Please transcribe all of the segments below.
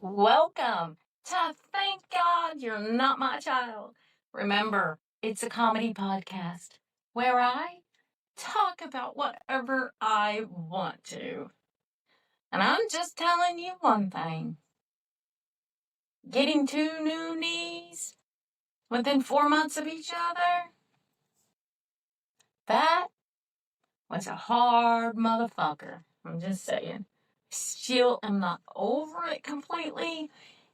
Welcome to Thank God You're Not My Child. Remember, it's a comedy podcast where I talk about whatever I want to. And I'm just telling you one thing. Getting two new knees within 4 months of each other, that was a hard motherfucker. I'm just saying. Still am not over it completely.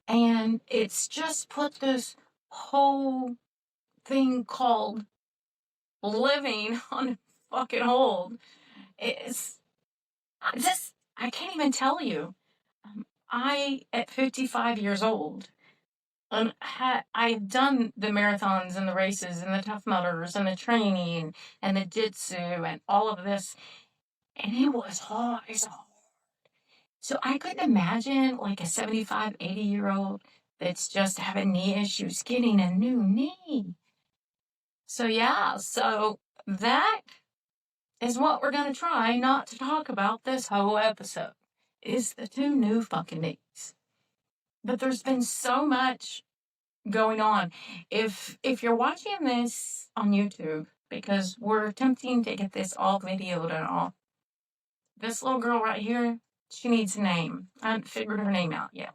And it's just put this whole thing called living on fucking hold. It's I can't even tell you. At 55 years old, I've done the marathons and the races and the Tough Mudders and the training and the jitsu and all of this, and it was hard. It's hard. So I couldn't imagine like a 75, 80-year-old that's just having knee issues getting a new knee. So that is what we're going to try not to talk about this whole episode, is the two new fucking knees. But there's been so much going on. If you're watching this on YouTube, because we're attempting to get this all videoed and all, this little girl right here, she needs a name. I haven't figured her name out yet.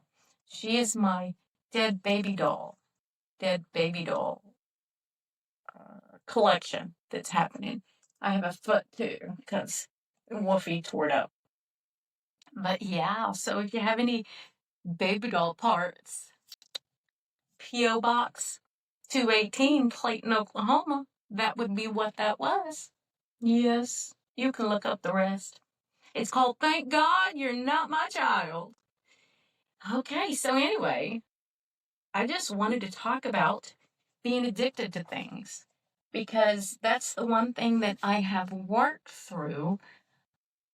She is my dead baby doll collection that's happening. I have a foot too, because Wolfie tore it up. But yeah, so if you have any baby doll parts, P.O. Box 218, Clayton, Oklahoma, that would be what that was. Yes, you can look up the rest. It's called Thank God You're Not My Child. Okay, so anyway, I just wanted to talk about being addicted to things, because that's the one thing that I have worked through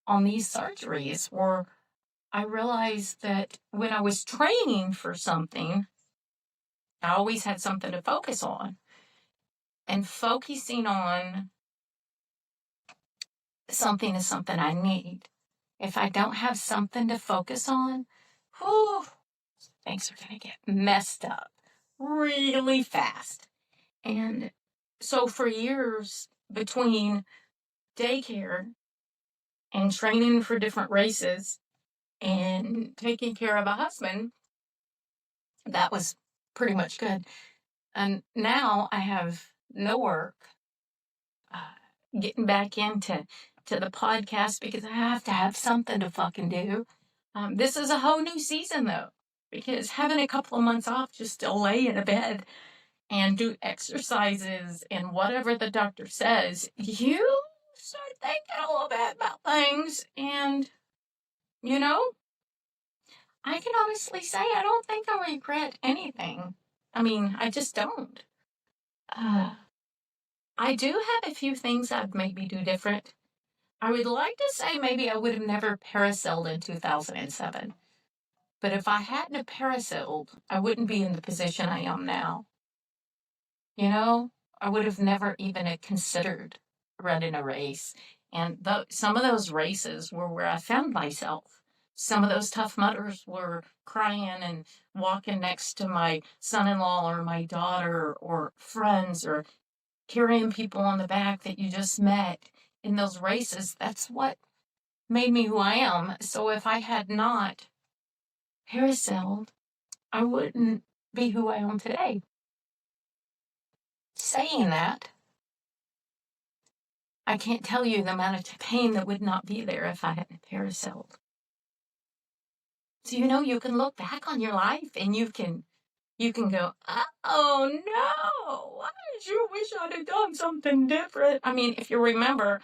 on these surgeries, where I realized that when I was training for something, I always had something to focus on. And focusing on something is something I need. If I don't have something to focus on, whew, things are going to get messed up really fast. And so for years, between daycare and training for different races and taking care of a husband, that was pretty much good. And now I have no work, getting back into the podcast because I have to have something to fucking do. This is a whole new season though, because having a couple of months off just to lay in a bed and do exercises and whatever the doctor says, you start thinking a little bit about things. And, I can honestly say I don't think I regret anything. I mean, I just don't. I do have a few things I'd maybe do different. I would like to say maybe I would have never parasailed in 2007. But if I hadn't have parasailed, I wouldn't be in the position I am now. I would have never even considered running a race. And some of those races were where I found myself. Some of those Tough Mudders were crying and walking next to my son-in-law or my daughter or friends, or carrying people on the back that you just met in those races. That's what made me who I am. So if I had not parasailed, I wouldn't be who I am today. Saying that, I can't tell you the amount of pain that would not be there if I hadn't parasailed. So, you can look back on your life and you can go, oh no, I sure wish I'd have done something different. I mean, if you remember,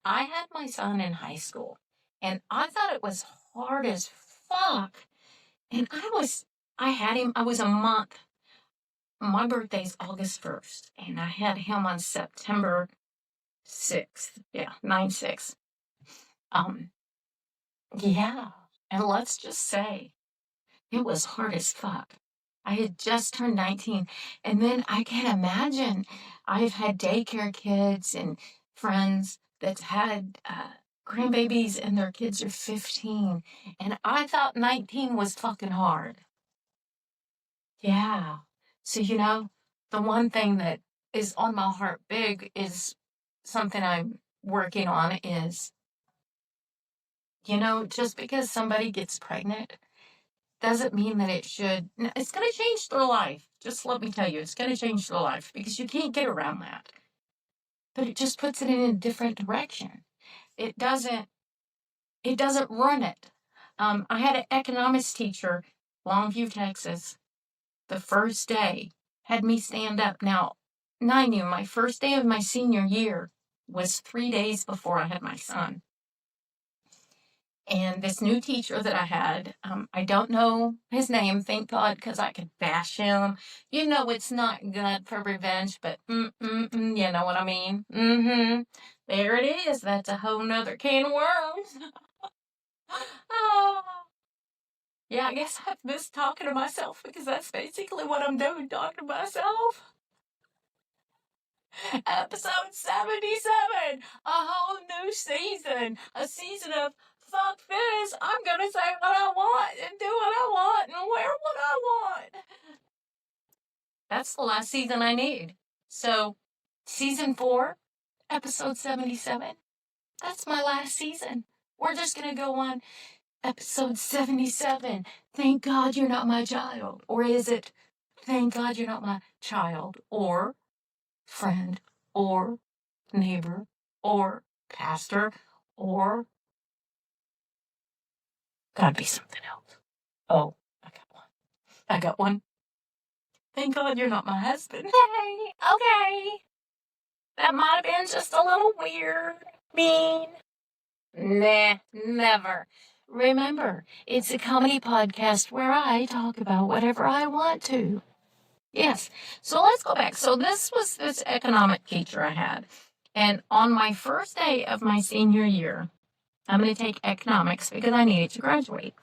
I had my son in high school and I thought it was hard as fuck. And I was a month. My birthday's August 1st, and I had him on September 6th. Yeah, 9/6. Yeah. And let's just say it was hard as fuck. I had just turned 19. And then I can't imagine. I've had daycare kids and friends that's had grandbabies and their kids are 15. And I thought 19 was fucking hard. Yeah. So, the one thing that is on my heart big is something I'm working on is, just because somebody gets pregnant doesn't mean that it's going to change their life. Just let me tell you, it's going to change their life because you can't get around that. But it just puts it in a different direction. It doesn't run it. I had an economics teacher, Longview, Texas, the first day had me stand up. Now, mind you, my first day of my senior year was 3 days before I had my son. And this new teacher that I had, I don't know his name, thank God, because I could bash him. It's not good for revenge, but you know what I mean? There it is. That's a whole nother can of worms. Oh. Yeah, I guess I've missed talking to myself because that's basically what I'm doing, talking to myself. Episode 77, a whole new season, a season of fuck this, I'm gonna say what I want and do what I want and wear what I want. That's the last season I need. So, season 4, episode 77, that's my last season. We're just gonna go on episode 77, thank God you're not my child. Or is it, thank God you're not my child, or friend, or neighbor, or pastor, or gotta be something else. Oh, I got one. Thank God you're not my husband. Hey, okay. That might have been just a little weird, mean. Nah, never. Remember, it's a comedy podcast where I talk about whatever I want to. Yes. So let's go back. So this was this economic teacher I had. And on my first day of my senior year, I'm going to take economics because I needed to graduate.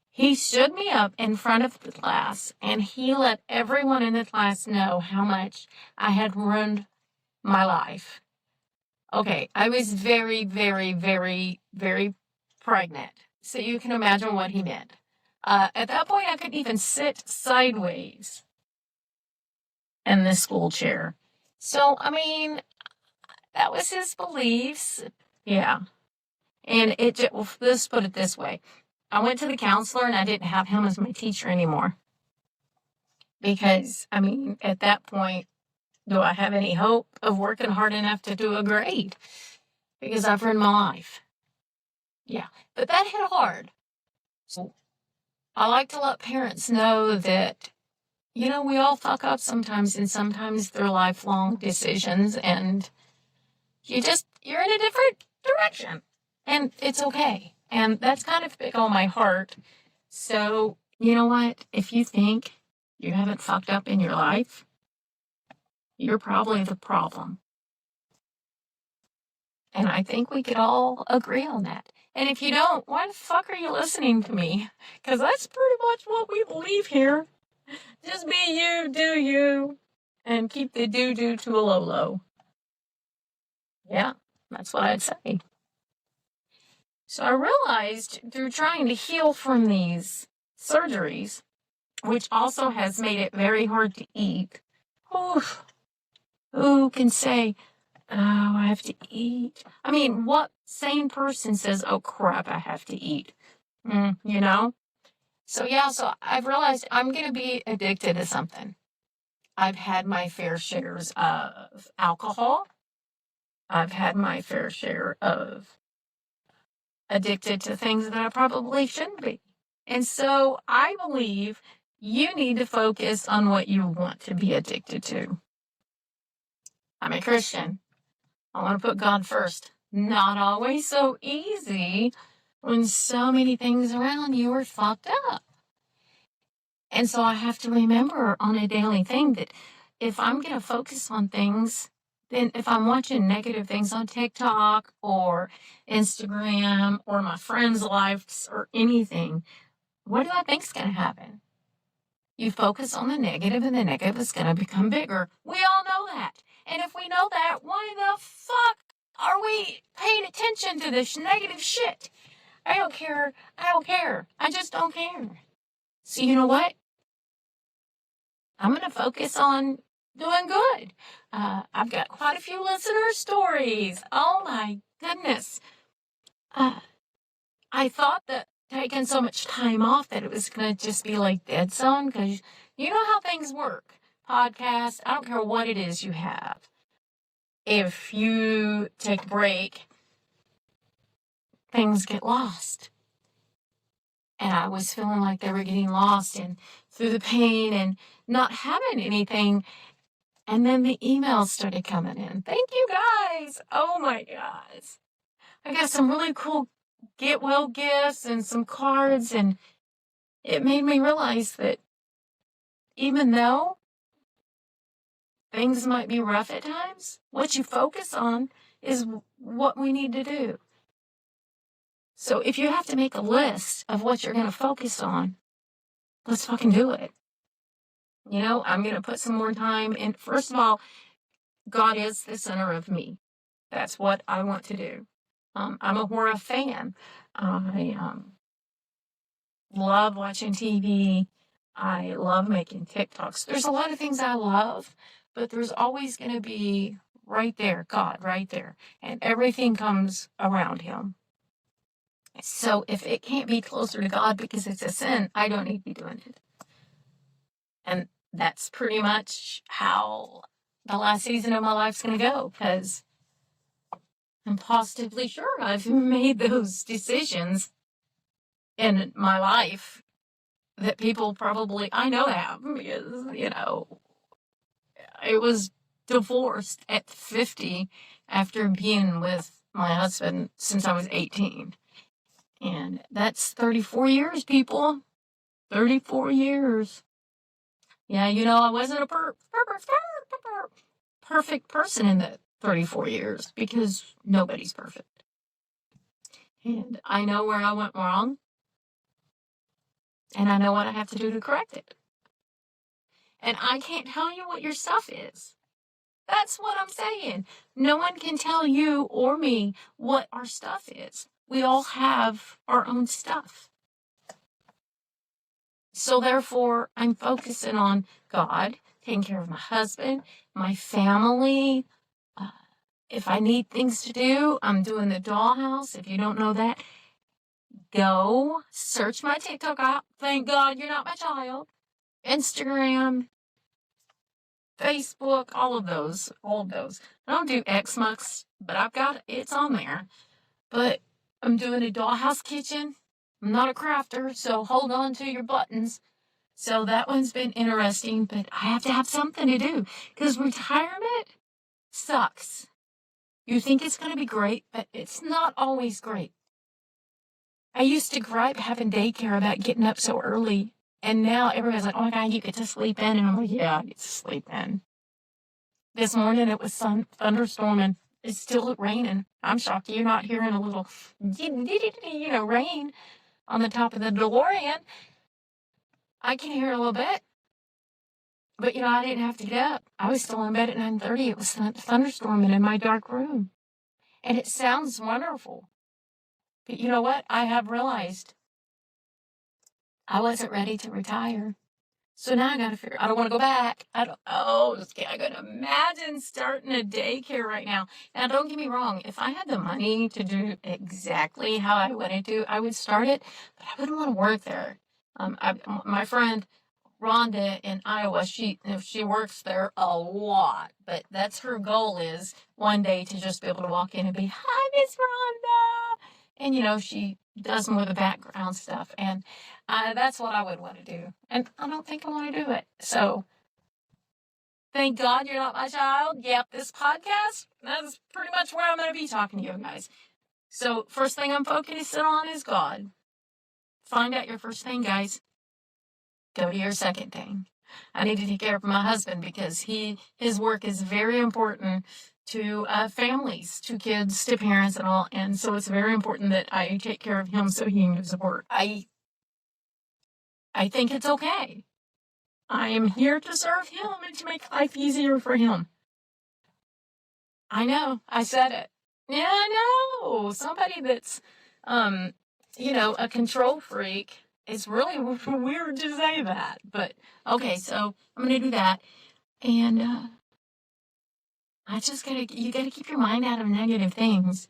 He stood me up in front of the class and he let everyone in the class know how much I had ruined my life. Okay, I was very, very, very, very pregnant. So you can imagine what he meant. At that point, I couldn't even sit sideways in the school chair. So, that was his beliefs. Yeah. And let's put it this way. I went to the counselor and I didn't have him as my teacher anymore. Because, at that point, do I have any hope of working hard enough to do a grade? Because I've ruined my life. Yeah. But that hit hard. So I like to let parents know that, we all fuck up sometimes, and sometimes they're lifelong decisions, and you're in a different direction. And it's okay. And that's kind of big on my heart. So, you know what? If you think you haven't fucked up in your life, you're probably the problem. And I think we could all agree on that. And if you don't, why the fuck are you listening to me? Because that's pretty much what we believe here. Just be you, do you, and keep the do-do to a low-low. Yeah, that's what I'd say. So I realized through trying to heal from these surgeries, which also has made it very hard to eat. Who can say, oh, I have to eat? What sane person says, oh crap, I have to eat? So I've realized I'm going to be addicted to something. I've had my fair shares of alcohol. I've had my fair share of addicted to things that I probably shouldn't be. And so I believe you need to focus on what you want to be addicted to. I'm a Christian. I want to put God first. Not always so easy when so many things around you are fucked up. And so I have to remember on a daily thing that if I'm going to focus on things, then if I'm watching negative things on TikTok or Instagram or my friends' lives or anything, what do I think is going to happen? You focus on the negative and the negative is going to become bigger. We all know that. And if we know that, why the fuck Are we paying attention to this negative shit? I don't care. I just don't care. So you know what? I'm going to focus on doing good. I've got quite a few listener stories. Oh my goodness. I thought that taking so much time off that it was going to just be like dead zone, because you know how things work. Podcasts, I don't care what it is you have. If you take a break, things get lost. And I was feeling like they were getting lost and through the pain and not having anything. And then the emails started coming in. Thank you guys. Oh my gosh. I got some really cool get well gifts and some cards, and it made me realize that even though things might be rough at times, what you focus on is what we need to do. So if you have to make a list of what you're going to focus on, let's fucking do it. You know, I'm going to put some more time in. First of all, God is the center of me. That's what I want to do. I'm a horror fan. I love watching TV. I love making TikToks. There's a lot of things I love, but there's always going to be right there, God, right there. And everything comes around him. So if it can't be closer to God because it's a sin, I don't need to be doing it. And that's pretty much how the last season of my life's going to go, because I'm positively sure I've made those decisions in my life that people probably, I know have, because, you know, I was divorced at 50 after being with my husband since I was 18. And that's 34 years, people. 34 years. Yeah, you know, I wasn't a perfect person in the 34 years, because nobody's perfect. And I know where I went wrong. And I know what I have to do to correct it. And I can't tell you what your stuff is. That's what I'm saying. No one can tell you or me what our stuff is. We all have our own stuff. So therefore, I'm focusing on God, taking care of my husband, my family. If I need things to do, I'm doing the dollhouse. If you don't know that, go search my TikTok out. Thank God you're not my child. Instagram, Facebook, all of those. I don't do Xmas, but I've got it's on there. But I'm doing a dollhouse kitchen. I'm not a crafter, so hold on to your buttons. So that one's been interesting, but I have to have something to do, because retirement sucks. You think it's going to be great, but it's not always great. I used to gripe having daycare about getting up so early, and now everybody's like, oh my God, you get to sleep in. And I'm like, yeah, I get to sleep in. This morning it was thunderstorming. It's still raining. I'm shocked you're not hearing a little, rain on the top of the DeLorean. I can hear a little bit. But, I didn't have to get up. I was still in bed at 9:30. It was thunderstorming in my dark room. And it sounds wonderful. But you know what? I have realized I wasn't ready to retire. So now I got to figure, I don't want to go back. I could imagine starting a daycare right now. Now, don't get me wrong. If I had the money to do exactly how I wanted to, I would start it, but I wouldn't want to work there. My friend Rhonda in Iowa, she works there a lot, but that's her goal, is one day to just be able to walk in and be, hi, Miss Rhonda. And, she does more of the background stuff. And that's what I would want to do. And I don't think I want to do it. So thank God you're not my child. Yep, this podcast, that's pretty much where I'm going to be talking to you guys. So first thing I'm focusing on is God. Find out your first thing, guys. Go to your second thing. I need to take care of my husband, because his work is very important to families, to kids, to parents, and all. And so it's very important that I take care of him so he can support. I think it's okay. I am here to serve him and to make life easier for him. I know, I said it. Yeah, I know. Somebody that's, a control freak. It's really weird to say that. But, okay, so I'm going to do that. And you gotta keep your mind out of negative things.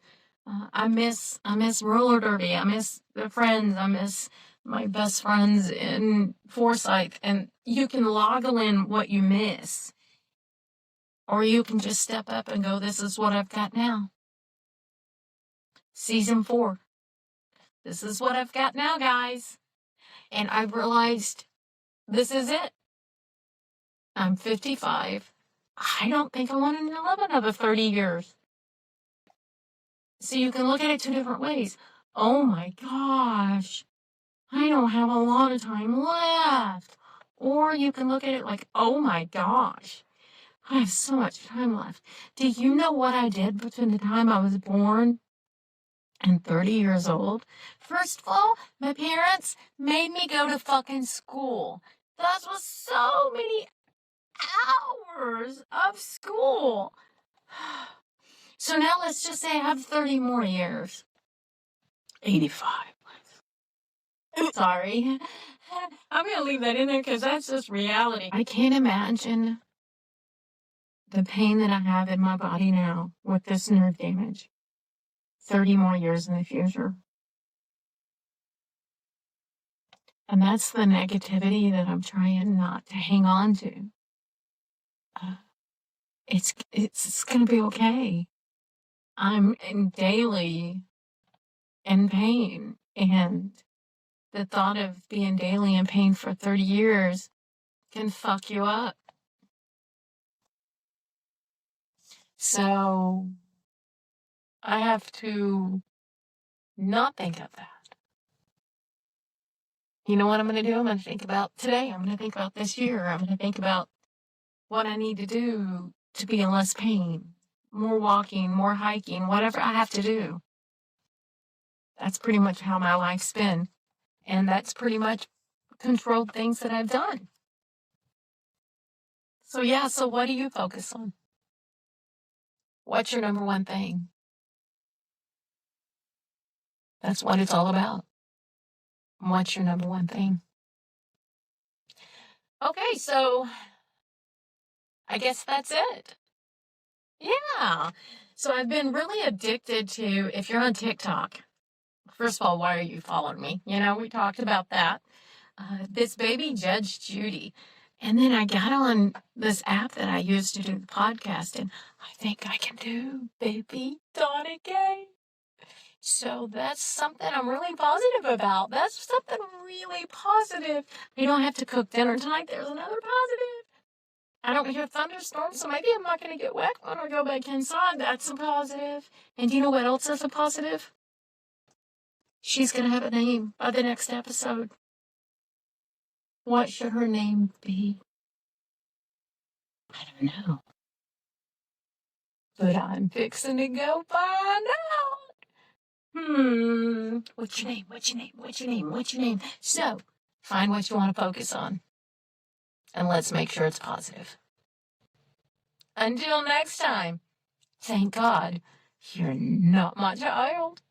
I miss roller derby. I miss the friends. I miss my best friends in Forsyth. And you can loggle in what you miss. Or you can just step up and go, this is what I've got now. Season 4. This is what I've got now, guys. And I realized this is it. I'm 55. I don't think I want to live another 30 years. So you can look at it 2 different ways. Oh my gosh, I don't have a lot of time left. Or you can look at it like, oh my gosh, I have so much time left. Do you know what I did between the time I was born and 30 years old? First of all, my parents made me go to fucking school. That was so many hours of school. So now let's just say I have 30 more years. 85. Sorry. I'm going to leave that in there because that's just reality. I can't imagine the pain that I have in my body now with this nerve damage. 30 more years in the future. And that's the negativity that I'm trying not to hang on to. It's going to be okay. I'm daily in pain, and the thought of being daily in pain for 30 years can fuck you up. So I have to not think of that. You know what I'm going to do? I'm going to think about today. I'm going to think about this year. I'm going to think about what I need to do to be in less pain. More walking, more hiking, whatever I have to do. That's pretty much how my life's been. And that's pretty much controlled things that I've done. So yeah, so what do you focus on? What's your number one thing? That's what it's all about. What's your number one thing? Okay, so I guess that's it. Yeah. So I've been really addicted to, if you're on TikTok, first of all, why are you following me? We talked about that. This baby Judge Judy. And then I got on this app that I use to do the podcast, and I think I can do baby Thnak. So that's something I'm really positive about. That's something really positive. You don't have to cook dinner tonight. There's another positive. I don't hear thunderstorms, so maybe I'm not going to get wet when I go back inside. That's a positive. And do you know what else is a positive? She's going to have a name by the next episode. What should her name be? I don't know. But I'm fixing to go find out. What's your name? What's your name? What's your name? What's your name? So, find what you want to focus on. And let's make sure it's positive. Until next time, thank God you're not my child.